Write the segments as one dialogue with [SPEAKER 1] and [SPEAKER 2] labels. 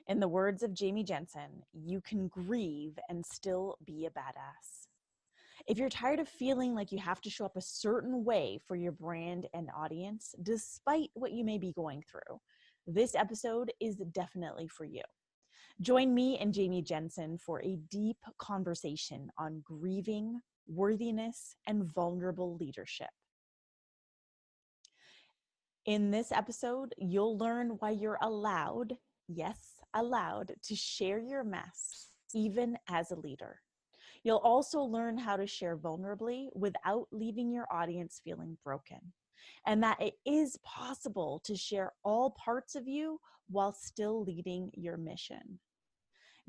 [SPEAKER 1] In the words of Jamie Jensen, you can grieve and still be a badass. If you're tired of feeling like you have to show up a certain way for your brand and audience, despite what you may be going through, this episode is definitely for you. Join me and Jamie Jensen for a deep conversation on grieving, worthiness, and vulnerable leadership. In this episode, you'll learn why you're allowed, yes, allowed, to share your mess, even as a leader. You'll also learn how to share vulnerably without leaving your audience feeling broken, and that it is possible to share all parts of you while still leading your mission.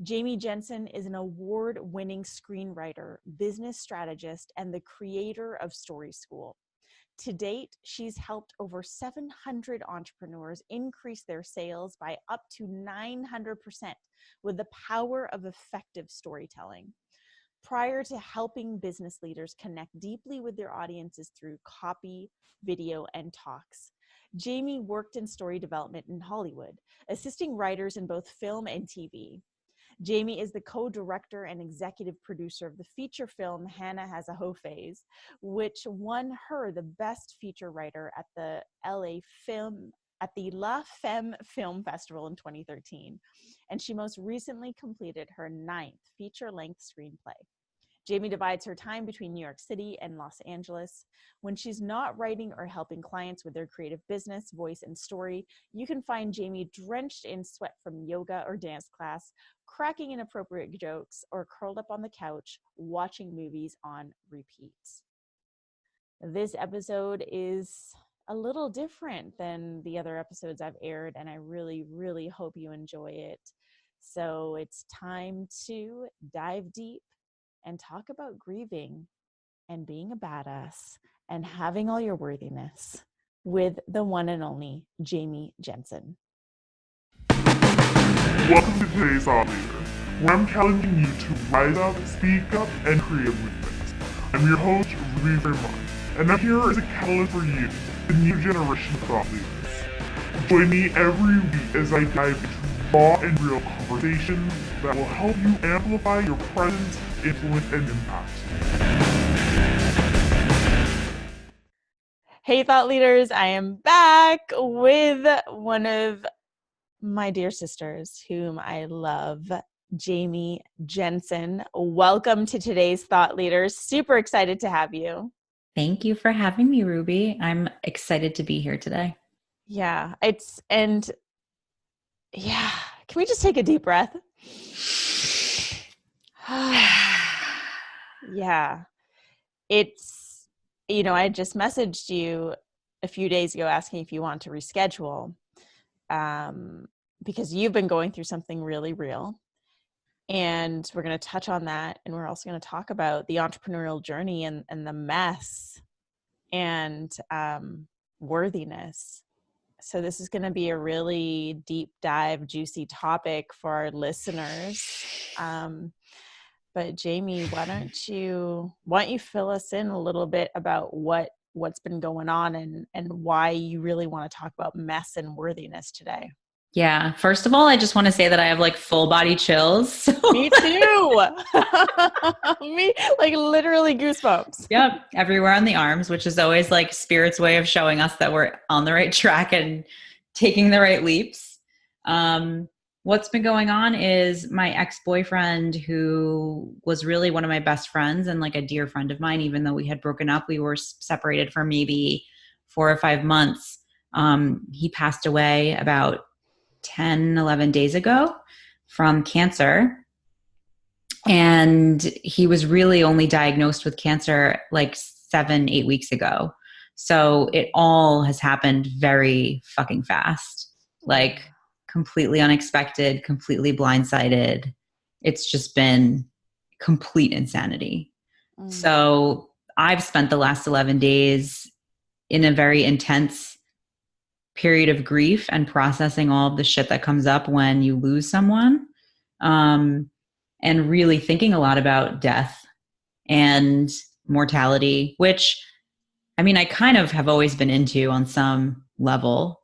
[SPEAKER 1] Jamie Jensen is an award-winning screenwriter, business strategist, and the creator of Story School. To date, she's helped over 700 entrepreneurs increase their sales by up to 900% with the power of effective storytelling. Prior to helping business leaders connect deeply with their audiences through copy, video, and talks, Jamie worked in story development in Hollywood, assisting writers in both film and TV. Jamie is the co-director and executive producer of the feature film Hannah Has a Hoe Phase, which won her the Best Feature Writer at the La Femme Film Festival in 2013. And she most recently completed her 9th feature-length screenplay. Jamie divides her time between New York City and Los Angeles. When she's not writing or helping clients with their creative business, voice, and story, you can find Jamie drenched in sweat from yoga or dance class, cracking inappropriate jokes, or curled up on the couch watching movies on repeat. This episode is a little different than the other episodes I've aired, and I really, really hope you enjoy it. So it's time to dive deep and talk about grieving and being a badass and having all your worthiness with the one and only Jamie Jensen.
[SPEAKER 2] Welcome to today's Thought Leader, where I'm challenging you to rise up, speak up, and create a movement. I'm your host, Ruby Vermont, and I'm here as a catalyst for you, the new generation of thought leaders. Join me every week as I dive into raw and real conversations that will help you amplify your presence, influence, and impact.
[SPEAKER 1] Hey, thought leaders, I am back with one of my dear sisters whom I love, Jamie Jensen. Welcome to today's Thought Leaders. Super excited to have you.
[SPEAKER 3] Thank you for having me, Ruby. I'm excited to be here today.
[SPEAKER 1] Yeah, can we just take a deep breath? Yeah, I just messaged you a few days ago asking if you want to reschedule because you've been going through something really real. And we're going to touch on that. And we're also going to talk about the entrepreneurial journey and the mess and worthiness. So this is going to be a really deep dive, juicy topic for our listeners. But Jamie, why don't you fill us in a little bit about what's been going on and why you really want to talk about mess and worthiness today?
[SPEAKER 3] Yeah. First of all, I just want to say that I have like full body chills.
[SPEAKER 1] Me too. Me, like literally goosebumps.
[SPEAKER 3] Yep. Everywhere on the arms, which is always like Spirit's way of showing us that we're on the right track and taking the right leaps. What's been going on is my ex-boyfriend, who was really one of my best friends and like a dear friend of mine, even though we had broken up, we were separated for maybe 4 or 5 months. He passed away about 10, 11 days ago from cancer. And he was really only diagnosed with cancer like 7, 8 weeks ago. So it all has happened very fucking fast. Like completely unexpected, completely blindsided. It's just been complete insanity. So I've spent the last 11 days in a very intense period of grief and processing all of the shit that comes up when you lose someone, and really thinking a lot about death and mortality, which, I mean, I kind of have always been into on some level.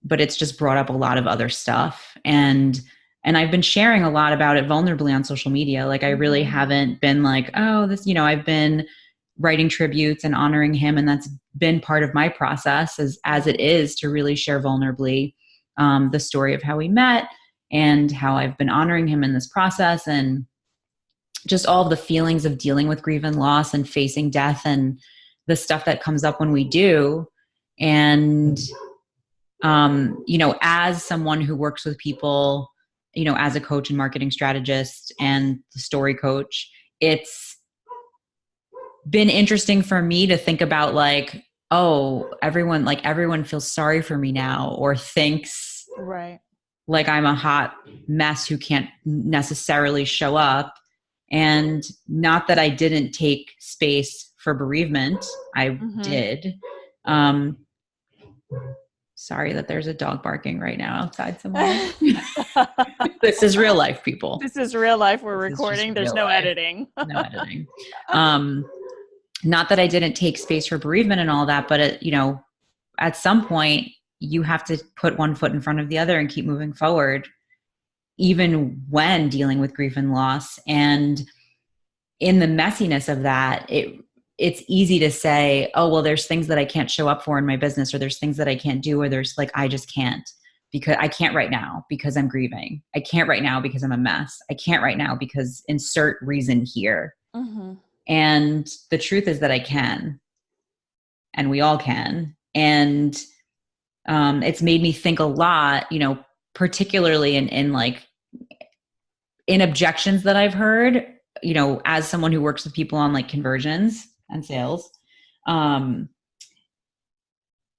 [SPEAKER 3] but it's just brought up a lot of other stuff. And I've been sharing a lot about it vulnerably on social media. Like I really haven't been like, oh, this, I've been writing tributes and honoring him. And that's been part of my process as it is to really share vulnerably the story of how we met and how I've been honoring him in this process, and just all of the feelings of dealing with grief and loss and facing death and the stuff that comes up when we do. And, as someone who works with people, as a coach and marketing strategist and the story coach, it's been interesting for me to think about like, oh, everyone feels sorry for me now, or thinks
[SPEAKER 1] right,
[SPEAKER 3] like I'm a hot mess who can't necessarily show up. And not that I didn't take space for bereavement. I did. Sorry that there's a dog barking right now outside somewhere. This is real life, people.
[SPEAKER 1] This is real life. We're recording. There's no editing.
[SPEAKER 3] No editing. Not that I didn't take space for bereavement and all that, but at some point you have to put one foot in front of the other and keep moving forward, even when dealing with grief and loss. And in the messiness of that, it's easy to say, oh, well, there's things that I can't show up for in my business, or there's things that I can't do, or there's like, I just can't, because I can't right now because I'm grieving. I can't right now because I'm a mess. I can't right now because insert reason here. And the truth is that I can, and we all can. And it's made me think a lot, particularly in objections that I've heard, as someone who works with people on like conversions and sales.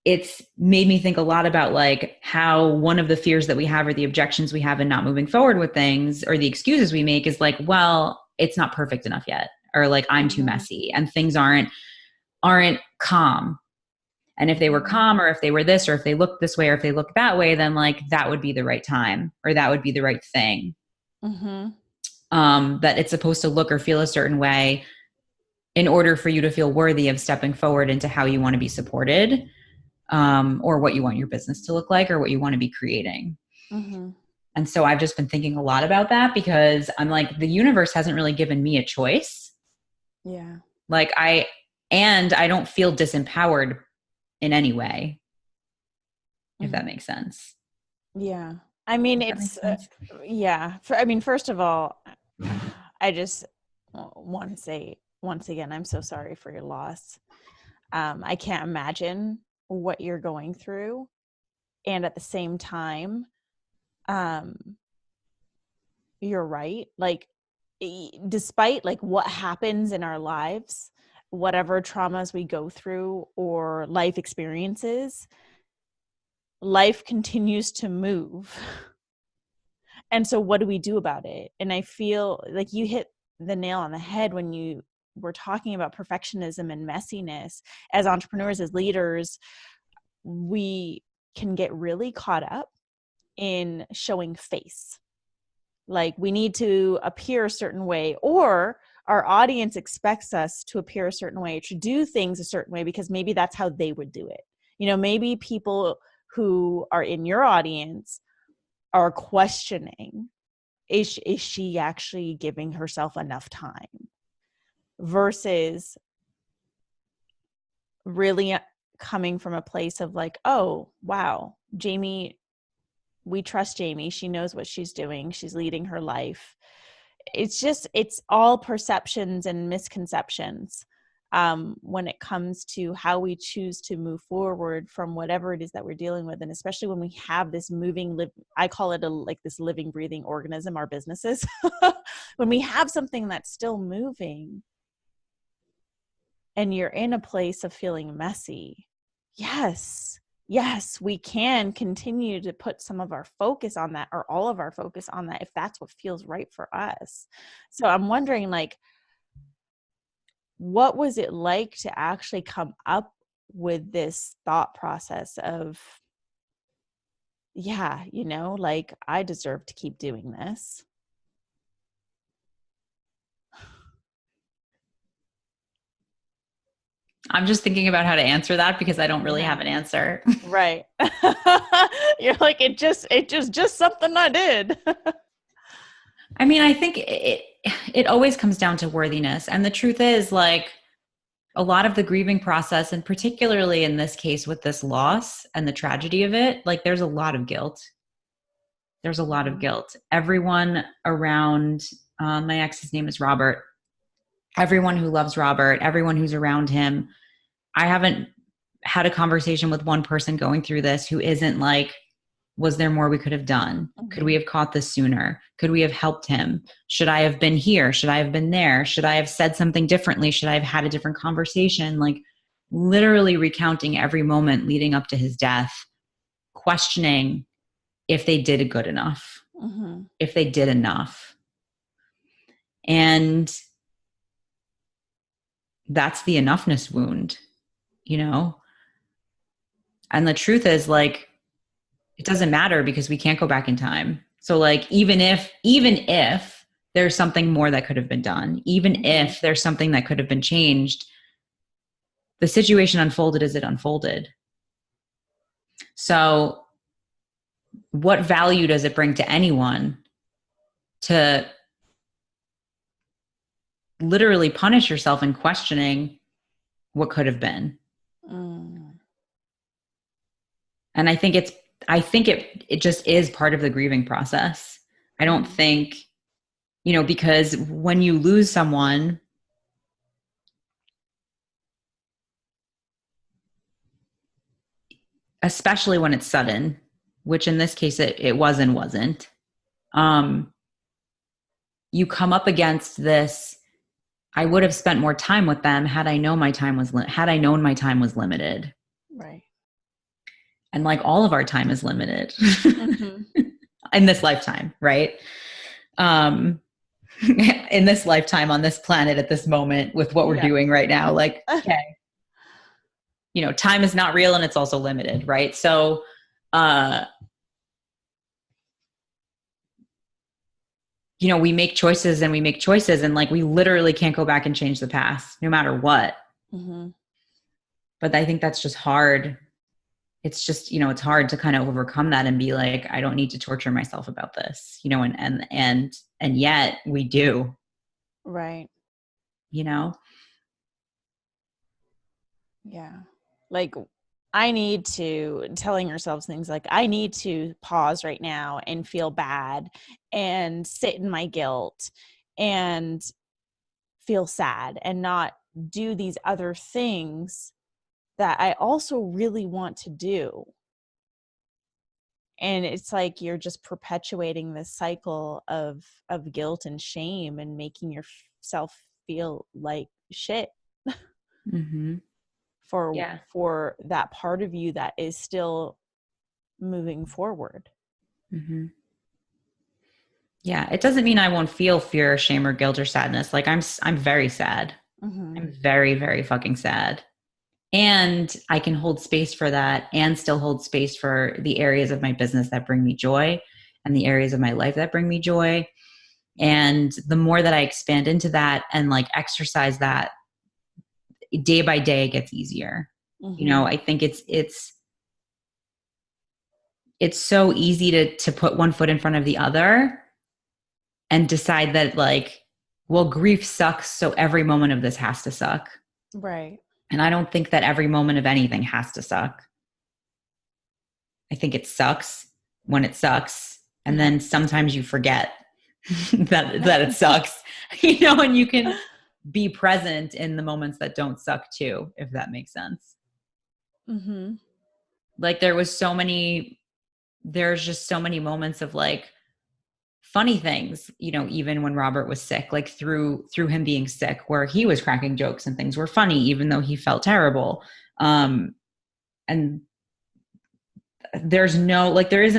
[SPEAKER 3] It's made me think a lot about like how one of the fears that we have, or the objections we have in not moving forward with things, or the excuses we make, is like, well, it's not perfect enough yet, or like I'm too messy and things aren't calm. And if they were calm, or if they were this, or if they looked this way, or if they looked that way, then like that would be the right time, or that would be the right thing. That it's supposed to look or feel a certain way in order for you to feel worthy of stepping forward into how you want to be supported, or what you want your business to look like, or what you want to be creating. And so I've just been thinking a lot about that, because I'm like, the universe hasn't really given me a choice.
[SPEAKER 1] Yeah.
[SPEAKER 3] Like I don't feel disempowered in any way, if that makes sense.
[SPEAKER 1] Yeah. I mean, it's, yeah. First of all, I just want to say once again, I'm so sorry for your loss. I can't imagine what you're going through. And at the same time, you're right. Like, despite like what happens in our lives, whatever traumas we go through or life experiences, life continues to move. And so what do we do about it? And I feel like you hit the nail on the head when you were talking about perfectionism and messiness. As entrepreneurs, as leaders, we can get really caught up in showing face. Like we need to appear a certain way, or our audience expects us to appear a certain way, to do things a certain way, because maybe that's how they would do it. Maybe people who are in your audience are questioning, is she actually giving herself enough time? Versus really coming from a place of like, oh, wow, Jamie, we trust Jamie. She knows what she's doing. She's leading her life. It's all perceptions and misconceptions when it comes to how we choose to move forward from whatever it is that we're dealing with. And especially when we have this I call it this living, breathing organism, our businesses. When we have something that's still moving and you're in a place of feeling messy, yes, we can continue to put some of our focus on that, or all of our focus on that, if that's what feels right for us. So I'm wondering, like, what was it like to actually come up with this thought process of, yeah, like, I deserve to keep doing this?
[SPEAKER 3] I'm just thinking about how to answer that because I don't really have an answer.
[SPEAKER 1] Right. You're like, just something I did.
[SPEAKER 3] I mean, I think it always comes down to worthiness. And the truth is, like, a lot of the grieving process, and particularly in this case with this loss and the tragedy of it, like, there's a lot of guilt. There's a lot of guilt. Everyone around, my ex's name is Robert. Everyone who loves Robert, everyone who's around him, I haven't had a conversation with one person going through this who isn't like, was there more we could have done? Could we have caught this sooner? Could we have helped him? Should I have been here? Should I have been there? Should I have said something differently? Should I have had a different conversation? Like, literally recounting every moment leading up to his death, questioning if they did good enough, if they did enough. And that's the enoughness wound, you know? And the truth is, like, it doesn't matter because we can't go back in time. So, like, even if there's something more that could have been done, even if there's something that could have been changed, the situation unfolded as it unfolded. So what value does it bring to anyone to literally punish yourself in questioning what could have been? And I think it just is part of the grieving process. I don't think, because when you lose someone, especially when it's sudden, which in this case it was and wasn't, you come up against this. I would have spent more time with them had I known my time was limited. Right. And like, all of our time is limited in this lifetime, right? In this lifetime on this planet at this moment with what we're doing right now, like, okay, time is not real and it's also limited, right? So, we make choices and like, we literally can't go back and change the past no matter what. But I think that's just hard. It's just, it's hard to kind of overcome that and be like, I don't need to torture myself about this, and yet we do. Right.
[SPEAKER 1] Yeah. Like, telling ourselves things like, I need to pause right now and feel bad and sit in my guilt and feel sad and not do these other things that I also really want to do. And it's like, you're just perpetuating this cycle of guilt and shame and making yourself feel like shit. For that part of you that is still moving forward.
[SPEAKER 3] Yeah. It doesn't mean I won't feel fear, shame, or guilt or sadness. Like, I'm very sad. I'm very, very fucking sad. And I can hold space for that and still hold space for the areas of my business that bring me joy and the areas of my life that bring me joy. And the more that I expand into that and like exercise that, day by day, it gets easier. I think it's so easy to put one foot in front of the other and decide that, like, well, grief sucks, so every moment of this has to suck.
[SPEAKER 1] Right.
[SPEAKER 3] And I don't think that every moment of anything has to suck. I think it sucks when it sucks. And then sometimes you forget that it sucks, and you can be present in the moments that don't suck too, if that makes sense. Like, there's just so many moments of like funny things, even when Robert was sick, like through him being sick, where he was cracking jokes and things were funny, even though he felt terrible. And there isn't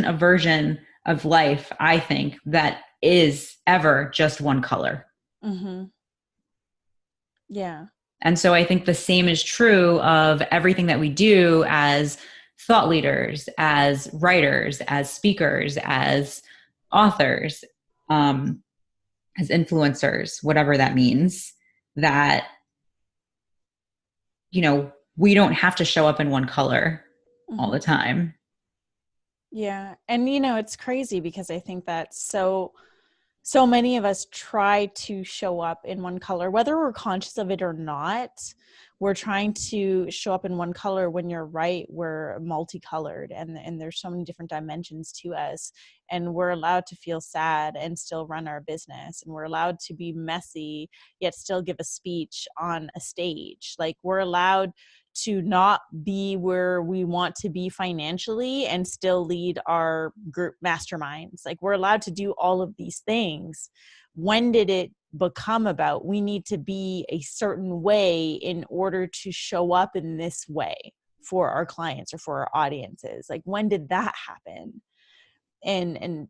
[SPEAKER 3] a version of life, I think, that is ever just one color.
[SPEAKER 1] Yeah.
[SPEAKER 3] And so I think the same is true of everything that we do as thought leaders, as writers, as speakers, as authors, as influencers, whatever that means, that, we don't have to show up in one color all the
[SPEAKER 1] Mhm.
[SPEAKER 3] time.
[SPEAKER 1] Yeah. And it's crazy because I think that so many of us try to show up in one color, whether we're conscious of it or not. We're trying to show up in one color when you're right. We're multicolored and there's so many different dimensions to us. And we're allowed to feel sad and still run our business. And we're allowed to be messy, yet still give a speech on a stage. Like, we're allowed to not be where we want to be financially and still lead our group masterminds. Like, we're allowed to do all of these things. When did it become about we need to be a certain way in order to show up in this way for our clients or for our audiences? Like, when did that happen? And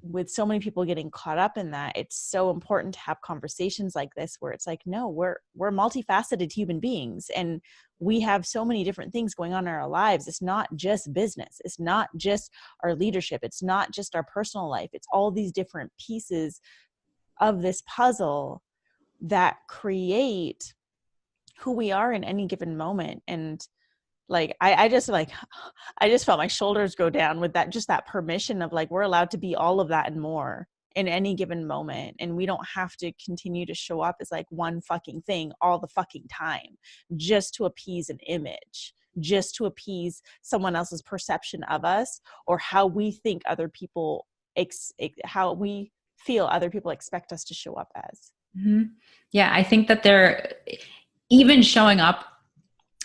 [SPEAKER 1] with so many people getting caught up in that, it's so important to have conversations like this where it's like, no, we're multifaceted human beings, and we have so many different things going on in our lives. It's not just business, it's not just our leadership, it's not just our personal life. It's all these different pieces of this puzzle that create who we are in any given moment. And like, I just felt my shoulders go down with that, just that permission of like, we're allowed to be all of that and more in any given moment. And we don't have to continue to show up as like one fucking thing all the fucking time, just to appease an image, just to appease someone else's perception of us, or how we think other people, how we feel other people expect us to show up as.
[SPEAKER 3] Mm-hmm. Yeah. I think that they're even showing up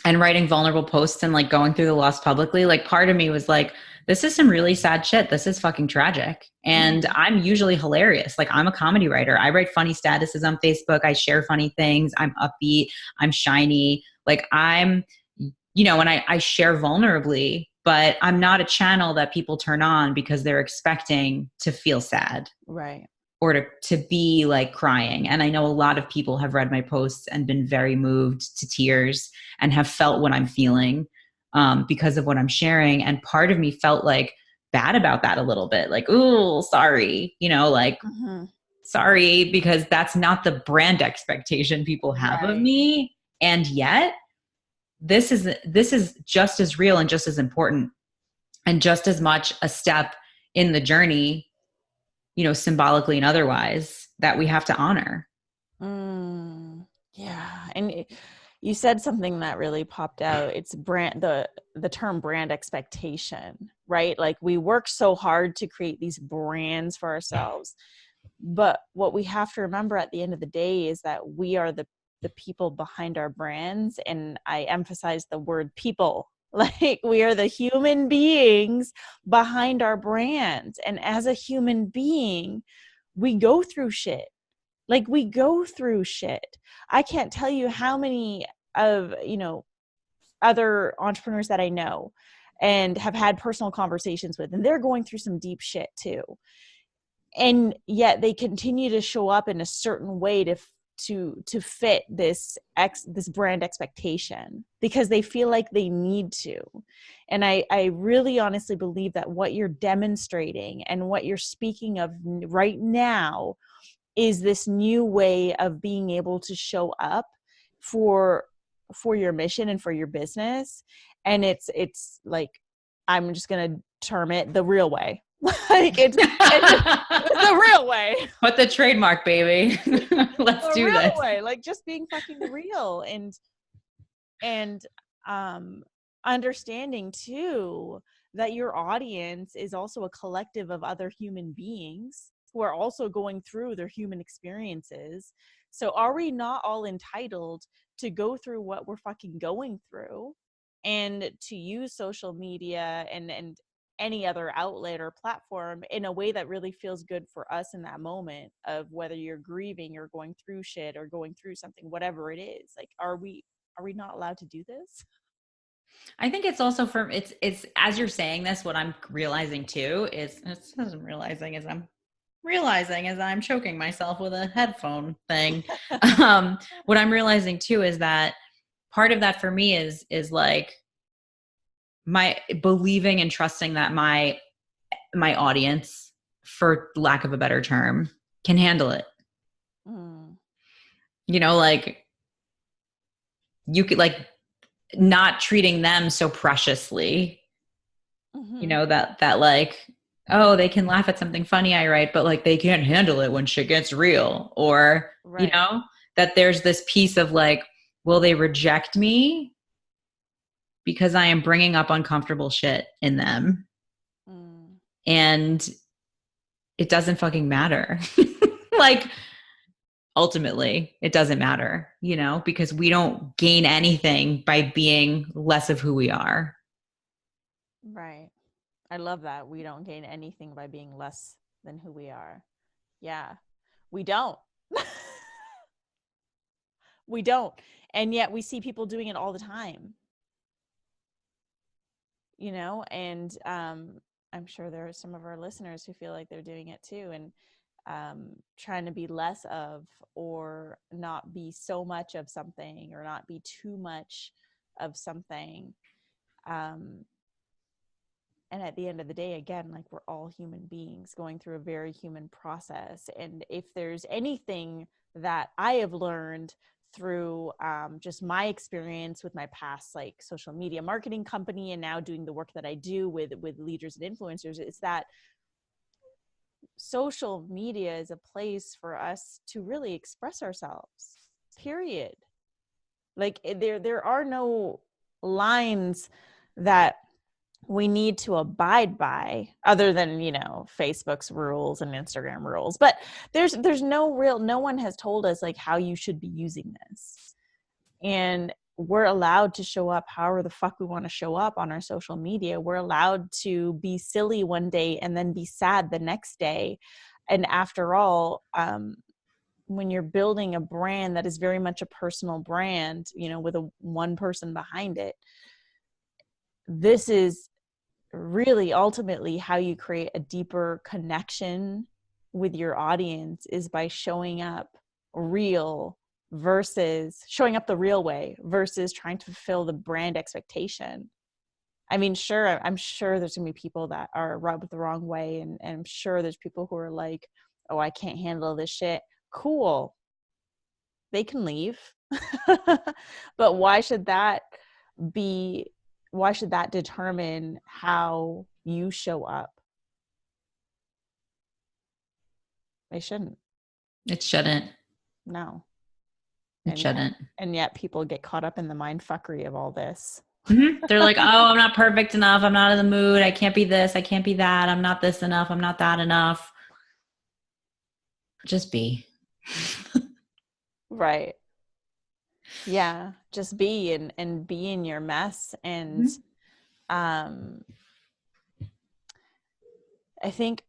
[SPEAKER 3] and writing vulnerable posts and like going through the loss publicly, like part of me was like, this is some really sad shit. This is fucking tragic. And I'm usually hilarious. Like, I'm a comedy writer. I write funny statuses on Facebook. I share funny things. I'm upbeat. I'm shiny. Like, and I share vulnerably, but I'm not a channel that people turn on because they're expecting to feel sad.
[SPEAKER 1] Right.
[SPEAKER 3] Or to be like crying. And I know a lot of people have read my posts and been very moved to tears and have felt what I'm feeling because of what I'm sharing. And part of me felt like bad about that a little bit. Like, ooh, sorry, sorry, because that's not the brand expectation people have of me. And yet this is just as real and just as important and just as much a step in the journey, symbolically and otherwise, that we have to honor.
[SPEAKER 1] Yeah. And you said something that really popped out. It's the term brand expectation, right? Like, we work so hard to create these brands for ourselves. But what we have to remember at the end of the day is that we are the people behind our brands. And I emphasize the word people. Like, we are the human beings behind our brands. And as a human being, we go through shit. Like, we go through shit. I can't tell you how many of, other entrepreneurs that I know and have had personal conversations with, and they're going through some deep shit too. And yet they continue to show up in a certain way to fit this brand expectation because they feel like they need to. And I really honestly believe that what you're demonstrating and what you're speaking of right now is this new way of being able to show up for your mission and for your business. And it's like, I'm just going to term it the real way. Like, it's the real way.
[SPEAKER 3] But the trademark, baby. Let's do this.
[SPEAKER 1] Way. Like, just being fucking real and understanding too that your audience is also a collective of other human beings who are also going through their human experiences. So are we not all entitled to go through what we're fucking going through and to use social media and any other outlet or platform in a way that really feels good for us in that moment of whether you're grieving or going through shit or going through something, whatever it is? Like, are we not allowed to do this?
[SPEAKER 3] I think it's also it's as you're saying this, what I'm realizing too is realizing as I'm choking myself with a headphone thing. What I'm realizing too is that part of that for me is like my believing and trusting that my audience, for lack of a better term, can handle it. Like, you could, like, not treating them so preciously,
[SPEAKER 1] Mm-hmm.
[SPEAKER 3] you know, that like, oh, they can laugh at something funny I write, but like they can't handle it when shit gets real. Or, you
[SPEAKER 1] Right.
[SPEAKER 3] know, that there's this piece of like, will they reject me because I am bringing up uncomfortable shit in them?
[SPEAKER 1] Mm.
[SPEAKER 3] And it doesn't fucking matter. Like, ultimately, it doesn't matter, you know, because we don't gain anything by being less of who we are.
[SPEAKER 1] Right. I love that. We don't gain anything by being less than who we are. Yeah, we don't. We don't. And yet we see people doing it all the time, you know, and I'm sure there are some of our listeners who feel like they're doing it too. And trying to be less of, or not be so much of something, or not be too much of something. Um, and at the end of the day, again, like, we're all human beings going through a very human process. And if there's anything that I have learned through just my experience with my past, like, social media marketing company, and now doing the work that I do with leaders and influencers, is that social media is a place for us to really express ourselves, period. Like, there are no lines that we need to abide by, other than, you know, Facebook's rules and Instagram rules. But there's no one has told us like how you should be using this. And we're allowed to show up however the fuck we want to show up on our social media. We're allowed to be silly one day and then be sad the next day. And after all, when you're building a brand that is very much a personal brand, you know, with one person behind it, this is really ultimately how you create a deeper connection with your audience, is by showing up real, versus showing up the real way, versus trying to fulfill the brand expectation. I mean, sure, I'm sure there's gonna be people that are rubbed the wrong way, and I'm sure there's people who are like, oh, I can't handle this shit. Cool, they can leave. But be why should that determine how you show up? They shouldn't.
[SPEAKER 3] It shouldn't.
[SPEAKER 1] No.
[SPEAKER 3] It
[SPEAKER 1] And yet,
[SPEAKER 3] shouldn't.
[SPEAKER 1] people get caught up in the mind fuckery of all this.
[SPEAKER 3] Mm-hmm. They're like, oh, I'm not perfect enough. I'm not in the mood. I can't be this. I can't be that. I'm not this enough. I'm not that enough. Just be.
[SPEAKER 1] Right. Yeah. Just be, and be in your mess. And
[SPEAKER 3] Mm-hmm.
[SPEAKER 1] I think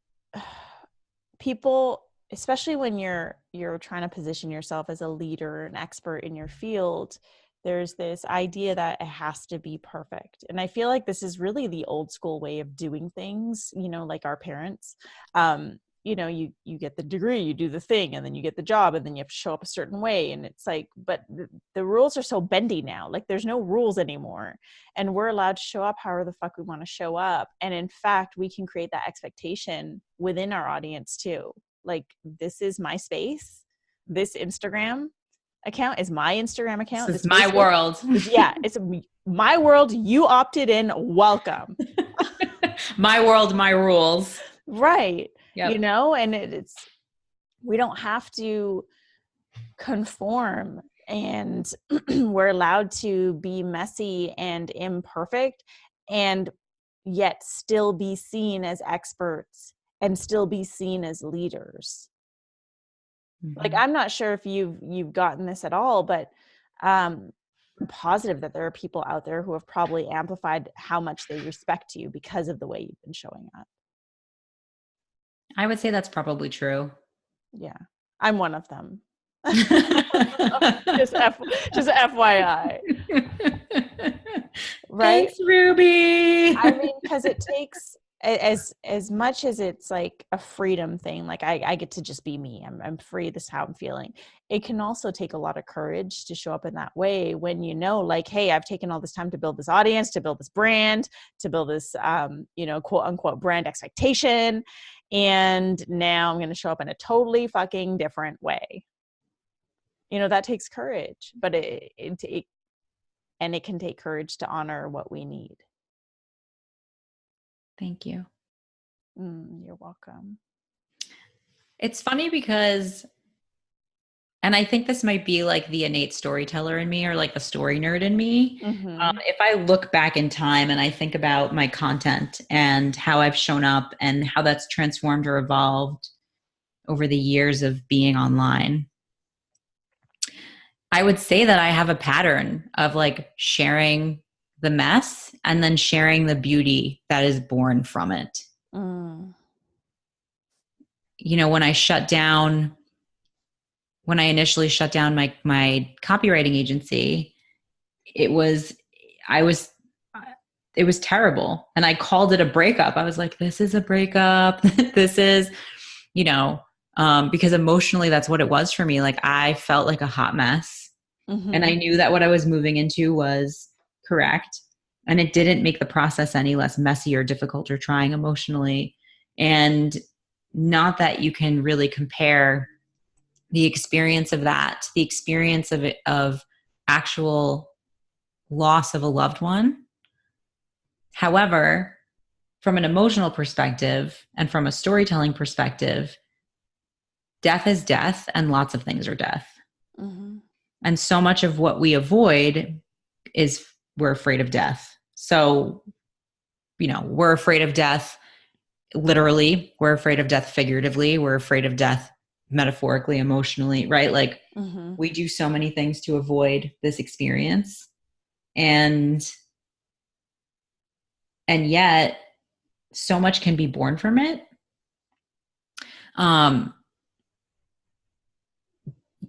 [SPEAKER 1] people, especially when you're trying to position yourself as a leader, an expert in your field, there's this idea that it has to be perfect. And I feel like this is really the old school way of doing things, you know, like our parents. You know, you get the degree, you do the thing, and then you get the job, and then you have to show up a certain way. And it's like, but the rules are so bendy now. Like, there's no rules anymore. And we're allowed to show up however the fuck we want to show up. And in fact, we can create that expectation within our audience too. Like, this is my space. This Instagram account is my Instagram account.
[SPEAKER 3] This is
[SPEAKER 1] This
[SPEAKER 3] my
[SPEAKER 1] Facebook,
[SPEAKER 3] world.
[SPEAKER 1] yeah, it's my world. You opted in. Welcome.
[SPEAKER 3] My world, my rules.
[SPEAKER 1] Right.
[SPEAKER 3] Yep.
[SPEAKER 1] You know, and it's, we don't have to conform, and we're allowed to be messy and imperfect, and yet still be seen as experts, and still be seen as leaders. Mm-hmm. Like, I'm not sure if you've gotten this at all, but I'm positive that there are people out there who have probably amplified how much they respect you because of the way you've been showing up.
[SPEAKER 3] I would say that's probably true.
[SPEAKER 1] Yeah, I'm one of them. just FYI. Right?
[SPEAKER 3] Thanks, Ruby.
[SPEAKER 1] I mean, because it takes, as much as it's like a freedom thing, like I get to just be me. I'm free. This is how I'm feeling. It can also take a lot of courage to show up in that way, when you know, like, hey, I've taken all this time to build this audience, to build this brand, to build this, you know, quote unquote brand expectation. And now I'm going to show up in a totally fucking different way. You know, that takes courage, but it and it can take courage to honor what we need.
[SPEAKER 3] Thank you.
[SPEAKER 1] You're welcome.
[SPEAKER 3] It's funny because, and I think this might be like the innate storyteller in me or like the story nerd in me. If I look back in time and I think about my content and how I've shown up and how that's transformed or evolved over the years of being online, I would say that I have a pattern of like sharing the mess and then sharing the beauty that is born from it. You know, when I initially shut down my copywriting agency, it was terrible. And I called it a breakup. I was like, this is a breakup. This is, you know, because emotionally that's what it was for me. Like I felt like a hot mess. And I knew that what I was moving into was correct. And it didn't make the process any less messy or difficult or trying emotionally. And not that you can really compare the experience of that, the experience of it, of actual loss of a loved one. However, from an emotional perspective and from a storytelling perspective, death is death and lots of things are death. And so much of what we avoid is we're afraid of death. So, you know, we're afraid of death literally, we're afraid of death figuratively, we're afraid of death metaphorically, emotionally, right? Like we do so many things to avoid this experience. And yet so much can be born from it.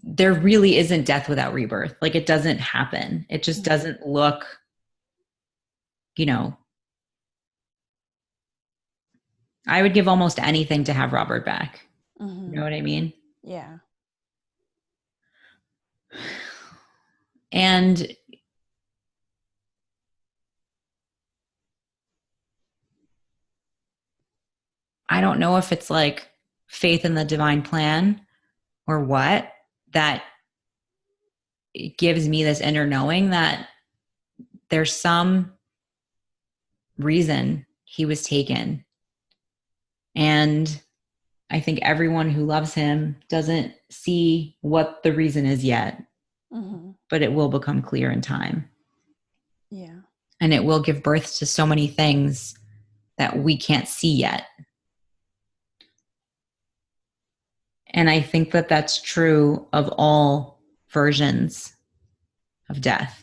[SPEAKER 3] There really isn't death without rebirth. Like it doesn't happen. It just doesn't look, you know, I would give almost anything to have Robert back. You know what I mean?
[SPEAKER 1] Yeah.
[SPEAKER 3] And I don't know if it's like faith in the divine plan or what, that it gives me this inner knowing that there's some reason he was taken. And I think everyone who loves him doesn't see what the reason is yet, but it will become clear in time.
[SPEAKER 1] Yeah.
[SPEAKER 3] And it will give birth to so many things that we can't see yet. And I think that that's true of all versions of death.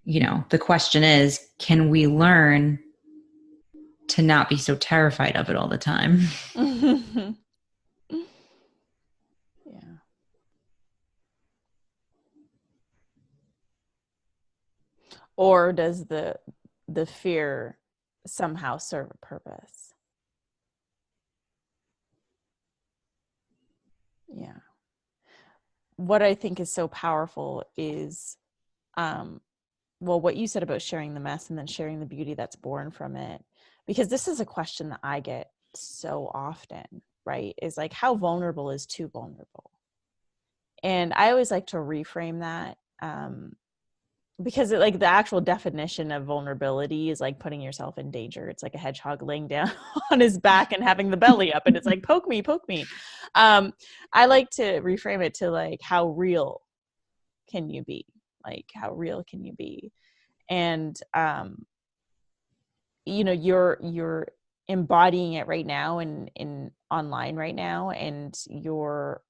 [SPEAKER 3] You know, the question is, can we learn to not be so terrified of it all the time?
[SPEAKER 1] Yeah. Or does the fear somehow serve a purpose? Yeah. What I think is so powerful is, what you said about sharing the mess and then sharing the beauty that's born from it. Because this is a question that I get so often, right? Is like, how vulnerable is too vulnerable? And I always like to reframe that, because like the actual definition of vulnerability is like putting yourself in danger. It's like a hedgehog laying down on his back and having the belly up, and it's like, poke me, poke me. I like to reframe it to like, how real can you be? Like, how real can you be? And you know, you're embodying it right now in online right now, and you're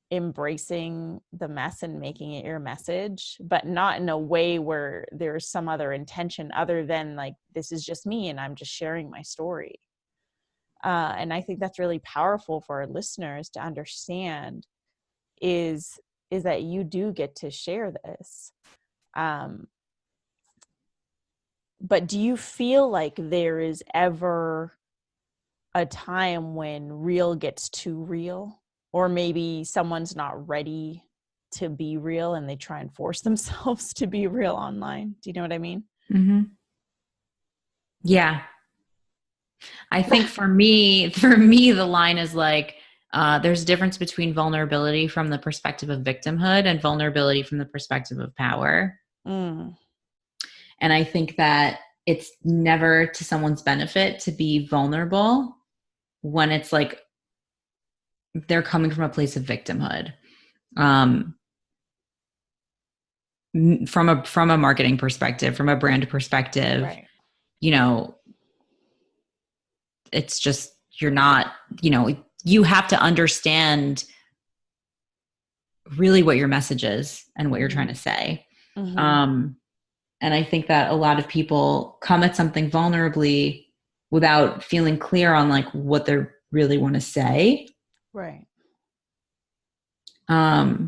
[SPEAKER 1] embracing the mess and making it your message, but not in a way where there's some other intention other than like, this is just me and I'm just sharing my story. And I think that's really powerful for our listeners to understand, is that you do get to share this. But do you feel like there is ever a time when real gets too real? Or maybe someone's not ready to be real and they try and force themselves to be real online. Do you know what I mean?
[SPEAKER 3] Yeah. I think for me, the line is like, There's a difference between vulnerability from the perspective of victimhood and vulnerability from the perspective of power.
[SPEAKER 1] Mm.
[SPEAKER 3] And I think that it's never to someone's benefit to be vulnerable when it's like they're coming from a place of victimhood. From a marketing perspective, from a brand perspective,
[SPEAKER 1] Right.
[SPEAKER 3] you know, it's just, you're not, you know, you have to understand really what your message is and what you're trying to say.
[SPEAKER 1] Mm-hmm.
[SPEAKER 3] And I think that a lot of people come at something vulnerably without feeling clear on like what they really want to say.
[SPEAKER 1] Right.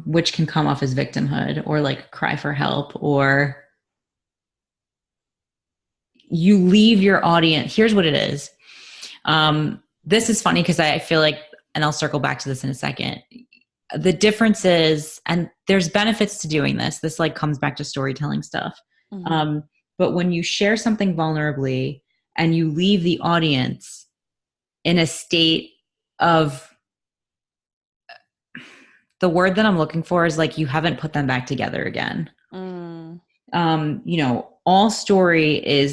[SPEAKER 3] Which can come off as victimhood or like cry for help, or you leave your audience. Here's what it is. This is funny because I feel like, and I'll circle back to this in a second. The difference is, and there's benefits to doing this. This like comes back to storytelling stuff.
[SPEAKER 1] Mm-hmm.
[SPEAKER 3] But when you share something vulnerably and you leave the audience in a state of, the word that I'm looking for is like, you haven't put them back together again.
[SPEAKER 1] Mm.
[SPEAKER 3] You know, all story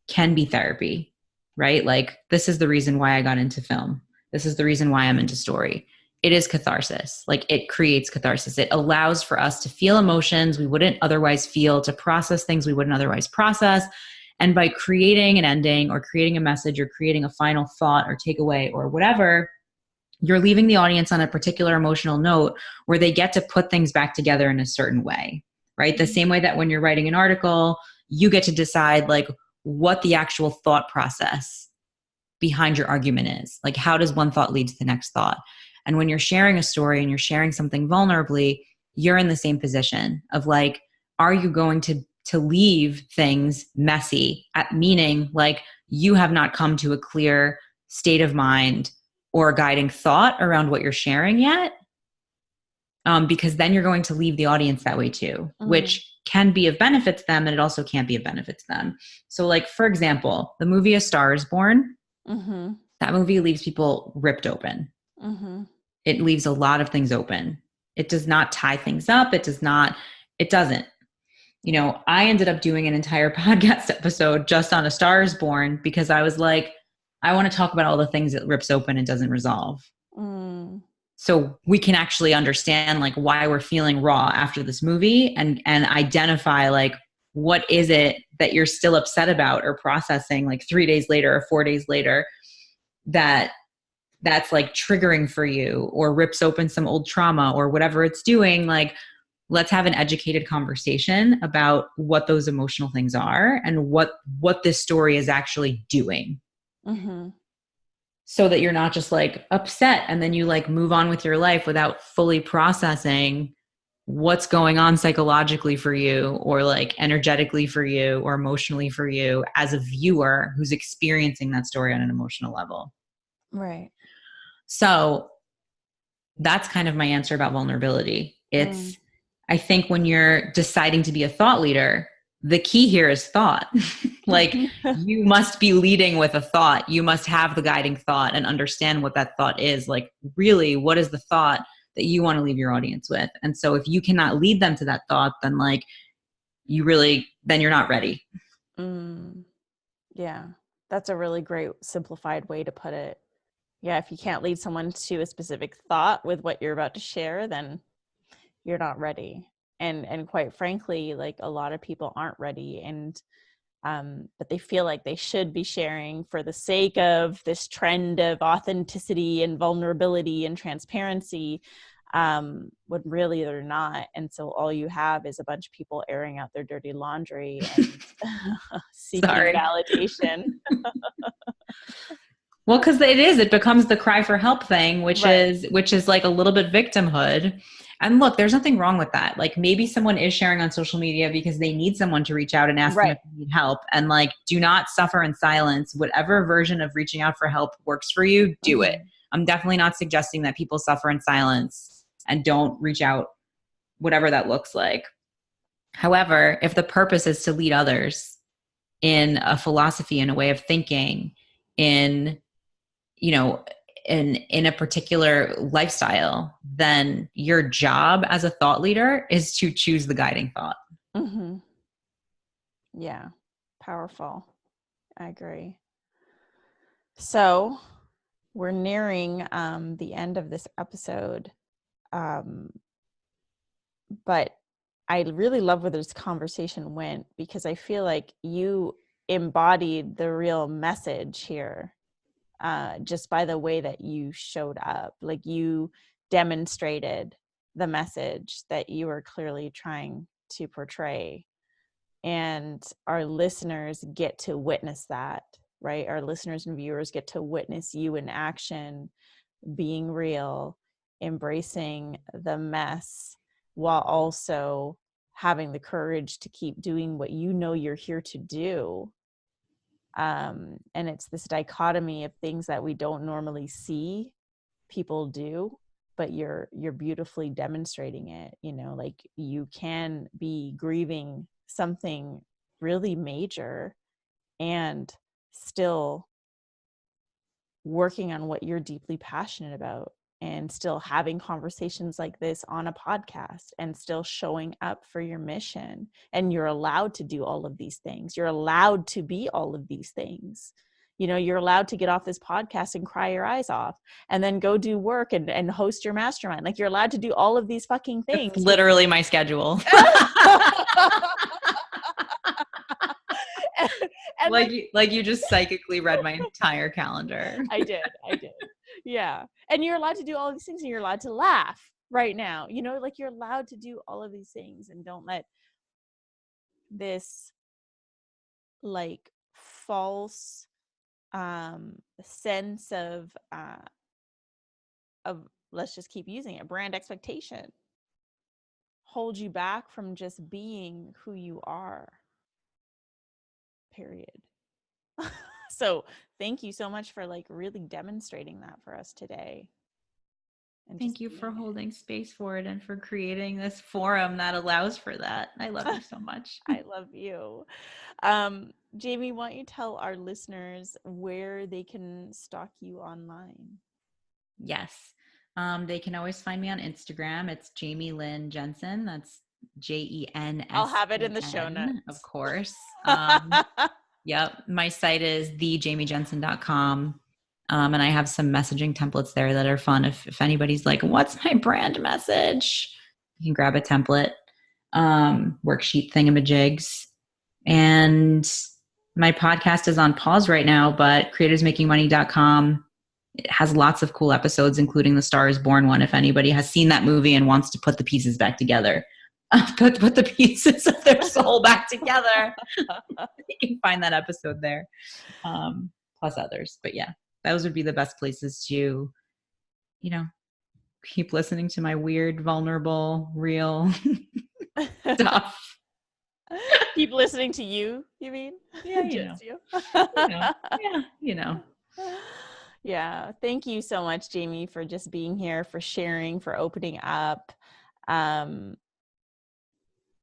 [SPEAKER 3] can be therapy, right? Like, this is the reason why I got into film. This is the reason why I'm into story. It is catharsis. Like, it creates catharsis. It allows for us to feel emotions we wouldn't otherwise feel, to process things we wouldn't otherwise process. And by creating an ending or creating a message or creating a final thought or takeaway or whatever, you're leaving the audience on a particular emotional note where they get to put things back together in a certain way, right? The same way that when you're writing an article, you get to decide like what the actual thought process behind your argument is. Like, how does one thought lead to the next thought? And when you're sharing a story and you're sharing something vulnerably, you're in the same position of like, are you going to leave things messy? Meaning like, you have not come to a clear state of mind or a guiding thought around what you're sharing yet. Because then you're going to leave the audience that way too, which can be of benefit to them, and it also can't be of benefit to them. So like, for example, the movie A Star is Born, that movie leaves people ripped open. It leaves a lot of things open. It does not tie things up. It doesn't. You know, I ended up doing an entire podcast episode just on A Star is Born because I was like, I want to talk about all the things it rips open and doesn't resolve. So we can actually understand like why we're feeling raw after this movie, and identify like, what is it that you're still upset about or processing like 3 days later or 4 days later that's like triggering for you, or rips open some old trauma or whatever it's doing. Like, let's have an educated conversation about what those emotional things are and what this story is actually doing. So that you're not just like upset and then you like move on with your life without fully processing what's going on psychologically for you, or like energetically for you, or emotionally for you as a viewer who's experiencing that story on an emotional level.
[SPEAKER 1] Right.
[SPEAKER 3] So that's kind of my answer about vulnerability. It's, I think when you're deciding to be a thought leader, the key here is thought. Like, you must be leading with a thought. You must have the guiding thought and understand what that thought is. Like, really, what is the thought that you want to leave your audience with? And so if you cannot lead them to that thought, then like, then you're not ready.
[SPEAKER 1] Yeah, that's a really great simplified way to put it. Yeah, if you can't lead someone to a specific thought with what you're about to share, then you're not ready. And quite frankly, like, a lot of people aren't ready, and but they feel like they should be sharing for the sake of this trend of authenticity and vulnerability and transparency, when really they're not. And so all you have is a bunch of people airing out their dirty laundry and seeking validation.
[SPEAKER 3] Well, because it becomes the cry for help thing, which is like a little bit victimhood. And look, there's nothing wrong with that. Like, maybe someone is sharing on social media because they need someone to reach out and ask them if they need help. And like, do not suffer in silence. Whatever version of reaching out for help works for you, do it. I'm definitely not suggesting that people suffer in silence and don't reach out, whatever that looks like. However, if the purpose is to lead others in a philosophy, in a way of thinking, in, you know, in a particular lifestyle, then your job as a thought leader is to choose the guiding thought.
[SPEAKER 1] Mm-hmm. Yeah. Powerful. I agree. So we're nearing the end of this episode. But I really love where this conversation went, because I feel like you embodied the real message here, just by the way that you showed up. Like, you demonstrated the message that you were clearly trying to portray. And our listeners get to witness that, right? Our listeners and viewers get to witness you in action, being real, embracing the mess, while also having the courage to keep doing what you know you're here to do. And it's this dichotomy of things that we don't normally see people do, but you're beautifully demonstrating it. You know, like, you can be grieving something really major and still working on what you're deeply passionate about, and still having conversations like this on a podcast, and still showing up for your mission. And you're allowed to do all of these things. You're allowed to be all of these things. You know, you're allowed to get off this podcast and cry your eyes off, and then go do work and host your mastermind. Like, you're allowed to do all of these fucking things.
[SPEAKER 3] It's literally my schedule.
[SPEAKER 1] And
[SPEAKER 3] like you just psychically read my entire calendar.
[SPEAKER 1] I did. Yeah. And you're allowed to do all of these things, and you're allowed to laugh right now. You know, like, you're allowed to do all of these things, and don't let this, like, false sense of let's just keep using it, brand expectation, hold you back from just being who you are. Period. So thank you so much for, like, really demonstrating that for us today. And
[SPEAKER 3] thank you for holding space for it, and for creating this forum that allows for that. I love you so much.
[SPEAKER 1] I love you. Jamie, why don't you tell our listeners where they can stalk you online?
[SPEAKER 3] Yes. They can always find me on Instagram. It's Jamie Lynn Jensen. That's Jensen.
[SPEAKER 1] I'll have it in the show notes.
[SPEAKER 3] Of course. Yep. My site is thejamiejensen.com. And I have some messaging templates there that are fun. If anybody's like, what's my brand message? You can grab a template, worksheet thingamajigs. And my podcast is on pause right now, but creatorsmakingmoney.com. It has lots of cool episodes, including the Star is Born one. If anybody has seen that movie and wants to put the pieces back together, put the pieces of their soul back together, you can find that episode there, plus others. But yeah, those would be the best places to, you know, keep listening to my weird, vulnerable, real stuff.
[SPEAKER 1] Keep listening to you mean?
[SPEAKER 3] Yeah,
[SPEAKER 1] Just
[SPEAKER 3] you.
[SPEAKER 1] Yeah. Yeah. Thank you so much, Jamie, for just being here, for sharing, for opening up.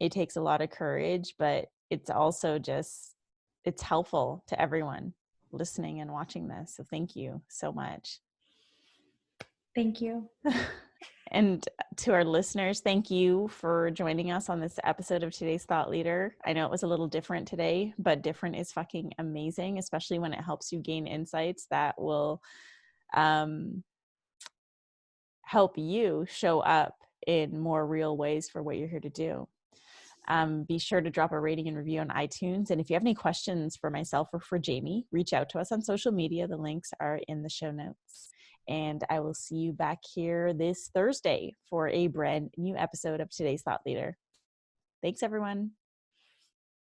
[SPEAKER 1] It takes a lot of courage, but it's also just, it's helpful to everyone listening and watching this. So thank you so much.
[SPEAKER 3] Thank you.
[SPEAKER 1] And to our listeners, thank you for joining us on this episode of Today's Thought Leader. I know it was a little different today, but different is fucking amazing, especially when it helps you gain insights that will help you show up in more real ways for what you're here to do. Be sure to drop a rating and review on iTunes. And if you have any questions for myself or for Jamie, reach out to us on social media. The links are in the show notes. And I will see you back here this Thursday for a brand new episode of Today's Thought Leader. Thanks, everyone.